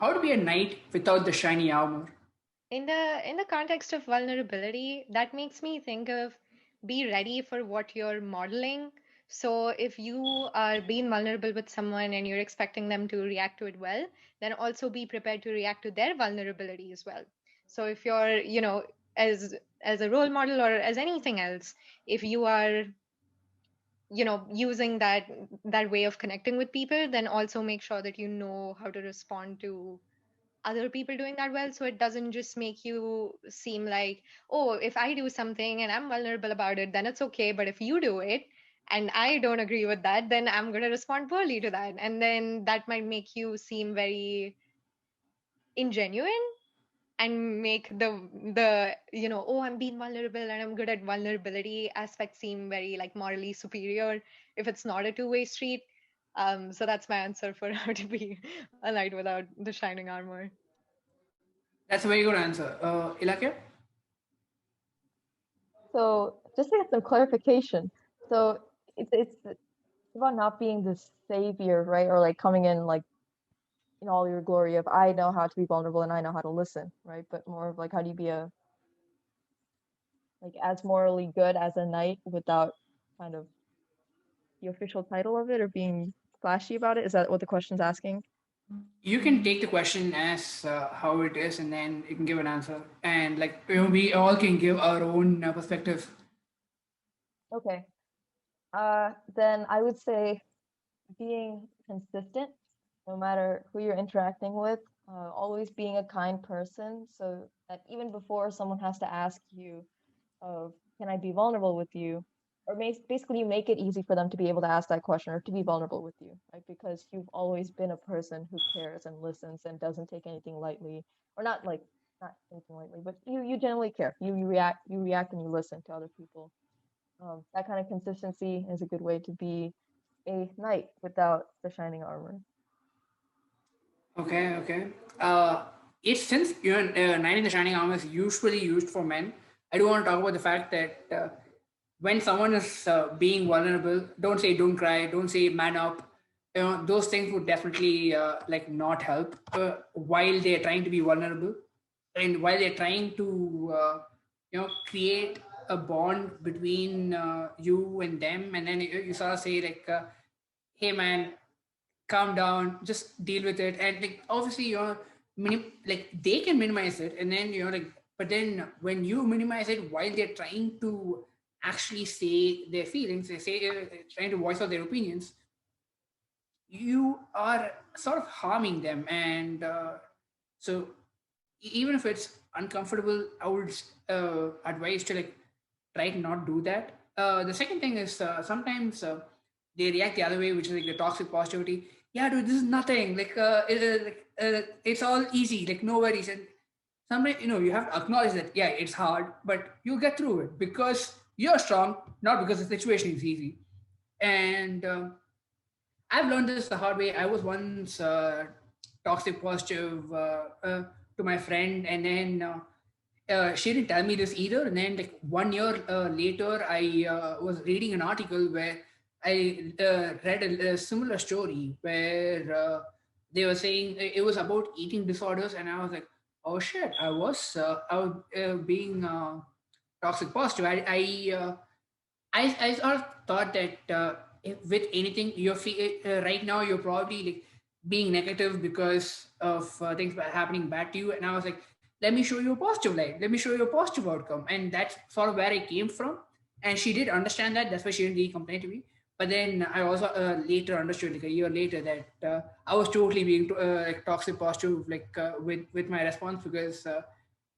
How to be a knight without the shiny armor? In the context of vulnerability, that makes me think of be ready for what you're modeling. So if you are being vulnerable with someone and you're expecting them to react to it well, then also be prepared to react to their vulnerability as well. So if you're, as a role model or as anything else, if you are, using that way of connecting with people, then also make sure that you know how to respond to other people doing that well, so it doesn't just make you seem like, oh, if I do something and I'm vulnerable about it, then it's okay, but if you do it and I don't agree with that, then I'm going to respond poorly to that, and then that might make you seem very ingenuine and make the oh, I'm being vulnerable and I'm good at vulnerability aspect seem very like morally superior if it's not a two-way street. So that's my answer for how to be a knight without the shining armor. That's a very good answer. Ilakkiya? So just to get some clarification, so it's about not being the savior, right? Or like coming in like in all your glory of I know how to be vulnerable and I know how to listen, right? But more of like how do you be a like as morally good as a knight without kind of the official title of it or being flashy about it? Is that what the question's asking? You can take the question as how it is, and then you can give an answer. And like we all can give our own perspective. Okay. Then I would say being consistent, no matter who you're interacting with, always being a kind person, so that even before someone has to ask you of, can I be vulnerable with you? Or basically you make it easy for them to be able to ask that question or to be vulnerable with you, right? Because you've always been a person who cares and listens and doesn't take anything lightly, or not like not anything lightly, but you generally care. You react and you listen to other people. That kind of consistency is a good way to be a knight without the shining armor. Okay, okay. It's since knight in the shining armor is usually used for men. I do want to talk about the fact that when someone is being vulnerable, don't cry, don't say man up. Those things would definitely like not help while they're trying to be vulnerable, and while they're trying to create a bond between you and them, and then you sort of say like, hey man, calm down, just deal with it. And like obviously like they can minimize it, and then like, but then when you minimize it while they're trying to actually say their feelings, they say trying to voice out their opinions, you are sort of harming them. And so even if it's uncomfortable, I would advise to like try to not do that. The second thing is sometimes they react the other way, which is like the toxic positivity. Yeah, dude, this is nothing. It's all easy. Like no worries. And sometimes you have to acknowledge that yeah, it's hard, but you get through it because you're strong, not because the situation is easy. And I've learned this the hard way. I was once toxic positive to my friend, and then she didn't tell me this either. And then, like 1 year later, I was reading an article where I read a similar story where they were saying it was about eating disorders, and I was like, "Oh shit!" I was being toxic positive. I sort of thought that with anything right now, you're probably like being negative because of things happening bad to you. And I was like, let me show you a positive light. Let me show you a positive outcome. And that's sort of where I came from. And she did understand that. That's why she didn't really complain to me. But then I also later understood, like a year later, that I was totally being like toxic positive, like with my response, because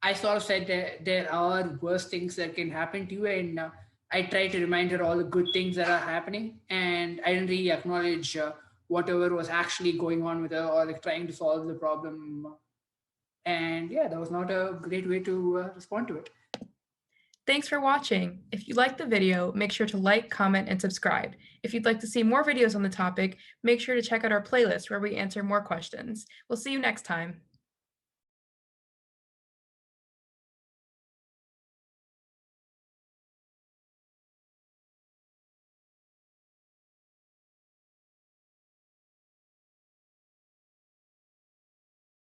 I sort of said that there are worse things that can happen to you, and I try to remind her all the good things that are happening, and I didn't really acknowledge whatever was actually going on with her or like trying to solve the problem. And yeah, that was not a great way to respond to it. Thanks for watching. If you liked the video, make sure to like, comment, and subscribe. If you'd like to see more videos on the topic, make sure to check out our playlist where we answer more questions. We'll see you next time.